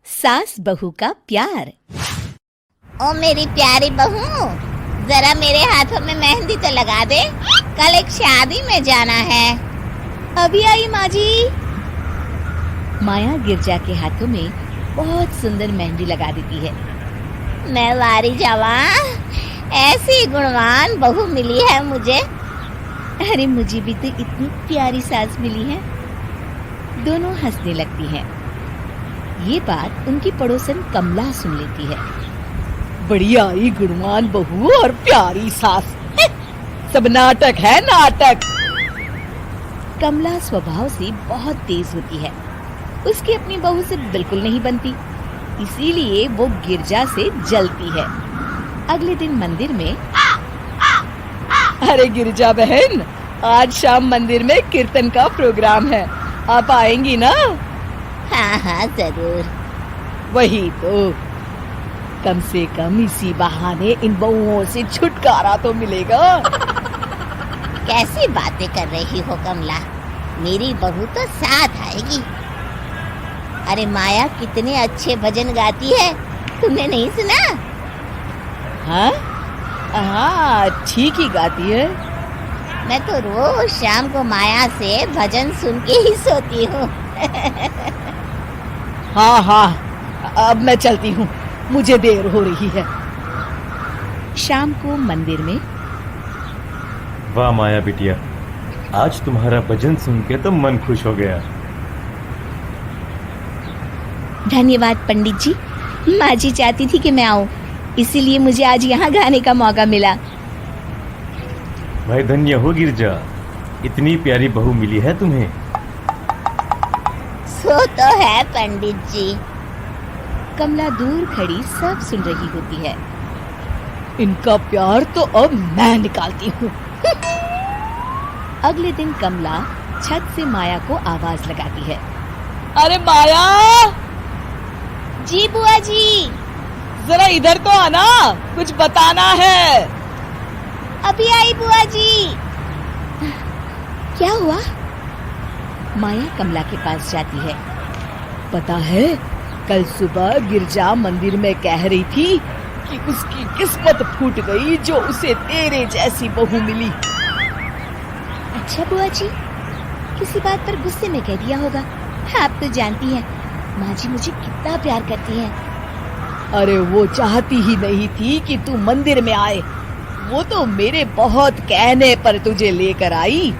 सास बहू का प्यार। ओ मेरी प्यारी बहू, जरा मेरे हाथों में मेहंदी तो लगा दे, कल एक शादी में जाना है। अभी आई माँ जी। माया गिरजा के हाथों में बहुत सुंदर मेहंदी लगा देती है। मैं वारी जावा, ऐसी गुणवान बहू मिली है मुझे। अरे मुझे भी तो इतनी प्यारी सास मिली है। दोनों हंसने लगती हैं। ये बात उनकी पड़ोसन कमला सुन लेती है। बढ़िया ही गुणवान बहू और प्यारी सास, सब नाटक है नाटक। कमला स्वभाव से बहुत तेज होती है। उसकी अपनी बहू से बिल्कुल नहीं बनती, इसीलिए वो गिरजा से जलती है। अगले दिन मंदिर में, अरे गिरजा बहन, आज शाम मंदिर में कीर्तन का प्रोग्राम है, आप आएंगी ना? हाँ हाँ जरूर। वही तो, कम से कम इसी बहाने इन बहुओं से छुटकारा तो मिलेगा। कैसी बातें कर रही हो कमला, मेरी बहू तो साथ आएगी। अरे माया कितने अच्छे भजन गाती है, तुमने नहीं सुना? हाँ हाँ, ठीक ही गाती है। मैं तो रोज शाम को माया से भजन सुन के ही सोती हूँ। हाँ हाँ, अब मैं चलती हूँ, मुझे देर हो रही है। शाम को मंदिर में, वाह माया बिटिया, आज तुम्हारा भजन सुन के तो मन खुश हो गया। धन्यवाद पंडित जी। माँ जी चाहती थी कि मैं आऊँ, इसीलिए मुझे आज यहाँ गाने का मौका मिला। भाई धन्य हो गिरजा, इतनी प्यारी बहू मिली है तुम्हें। सो तो है पंडित जी। कमला दूर खड़ी सब सुन रही होती है। इनका प्यार तो अब मैं निकालती हूँ। अगले दिन कमला छत से माया को आवाज लगाती है। अरे माया, जी बुआ जी। जरा इधर तो आना, कुछ बताना है। अभी आई बुआ जी। क्या हुआ? माया कमला के पास जाती है। पता है, कल सुबह गिरजा मंदिर में कह रही थी कि उसकी किस्मत फूट गई जो उसे तेरे जैसी बहू मिली। अच्छा बुआ जी, किसी बात पर गुस्से में कह दिया होगा। आप तो जानती हैं माँ जी मुझे कितना प्यार करती हैं। अरे वो चाहती ही नहीं थी कि तू मंदिर में आए, वो तो मेरे बहुत कहने पर तुझे लेकर आई।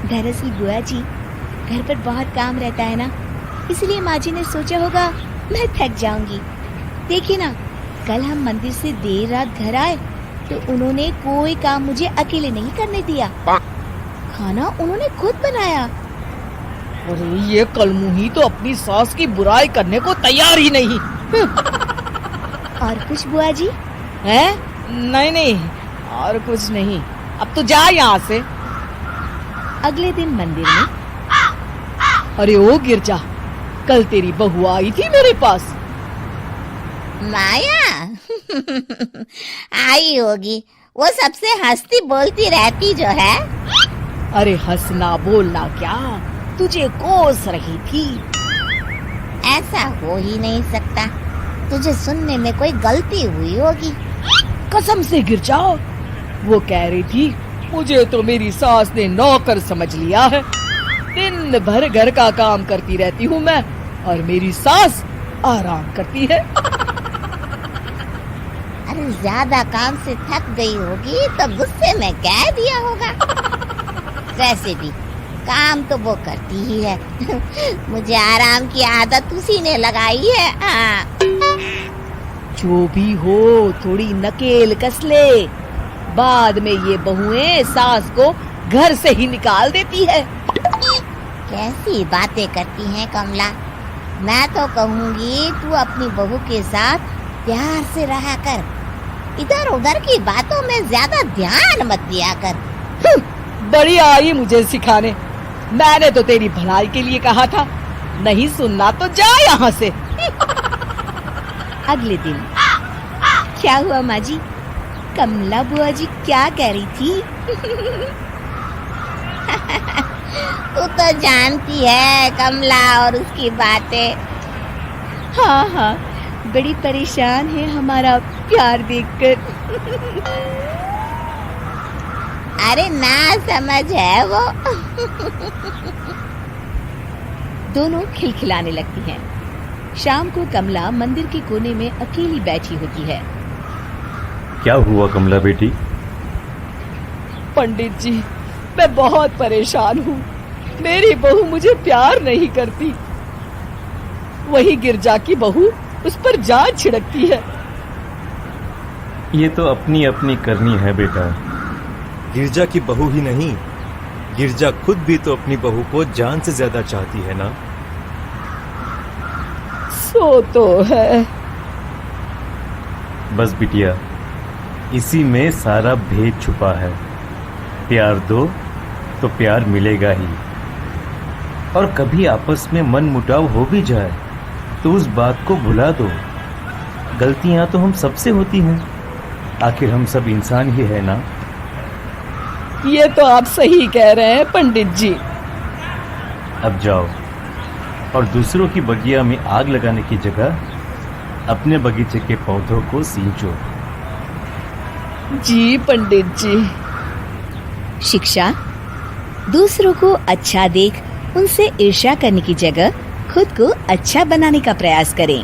दरअसल बुआ जी, घर पर बहुत काम रहता है ना, इसलिए माँ जी ने सोचा होगा मैं थक जाऊंगी। देखिए ना, कल हम मंदिर से देर रात घर आए तो उन्होंने कोई काम मुझे अकेले नहीं करने दिया। खाना उन्होंने खुद बनाया। अरे ये कलमुही तो अपनी सास की बुराई करने को तैयार ही नहीं। और कुछ बुआ जी? है? नहीं नहीं, और कुछ नहीं, अब तो जा यहाँ से। अगले दिन मंदिर में, अरे ओ गिरजा, कल तेरी बहू आई थी मेरे पास। माया आई होगी, वो सबसे हंसती बोलती रहती जो है। अरे हंसना बोलना क्या, तुझे कोस रही थी। ऐसा हो ही नहीं सकता, तुझे सुनने में कोई गलती हुई होगी। कसम से गिरजा, वो कह रही थी मुझे तो मेरी सास ने नौकर समझ लिया है। दिन भर घर का काम करती रहती हूँ मैं, और मेरी सास आराम करती है। अरे ज्यादा काम से थक गई होगी तो गुस्से में कह दिया होगा। वैसे भी काम तो वो करती ही है। मुझे आराम की आदत उसी ने लगाई है। हाँ। जो भी हो, थोड़ी नकेल कस ले, बाद में ये बहुएं सास को घर से ही निकाल देती है। कैसी बातें करती हैं कमला। मैं तो कहूँगी तू अपनी बहू के साथ प्यार से रहा कर, इधर उधर की बातों में ज्यादा ध्यान मत दिया कर। बड़ी आई मुझे सिखाने, मैंने तो तेरी भलाई के लिए कहा था, नहीं सुनना तो जा यहाँ से। अगले दिन, क्या हुआ माँ जी? कमला बुआ जी क्या कह रही थी? तू तो जानती है कमला और उसकी बातें। हाँ हाँ, बड़ी परेशान है हमारा प्यार देखकर। अरे ना समझ है वो। दोनों खिलखिलाने लगती हैं। शाम को कमला मंदिर के कोने में अकेली बैठी होती है। क्या हुआ कमला बेटी? पंडित जी, मैं बहुत परेशान हूँ। मेरी बहू मुझे प्यार नहीं करती। वही गिरजा की बहू उस पर जान छिड़कती है। ये तो अपनी अपनी करनी है बेटा। गिरजा की बहू ही नहीं, गिरजा खुद भी तो अपनी बहू को जान से ज्यादा चाहती है ना। सो तो है। बस बिटिया, इसी में सारा भेद छुपा है। प्यार दो तो प्यार मिलेगा ही। और कभी आपस में मन मुटाव हो भी जाए तो उस बात को भुला दो। गलतियां तो हम सबसे होती हैं, आखिर हम सब इंसान ही है ना। ये तो आप सही कह रहे हैं पंडित जी। अब जाओ और दूसरों की बगिया में आग लगाने की जगह अपने बगीचे के पौधों को सींचो। जी पंडित जी। शिक्षा: दूसरों को अच्छा देख उनसे ईर्ष्या करने की जगह खुद को अच्छा बनाने का प्रयास करें।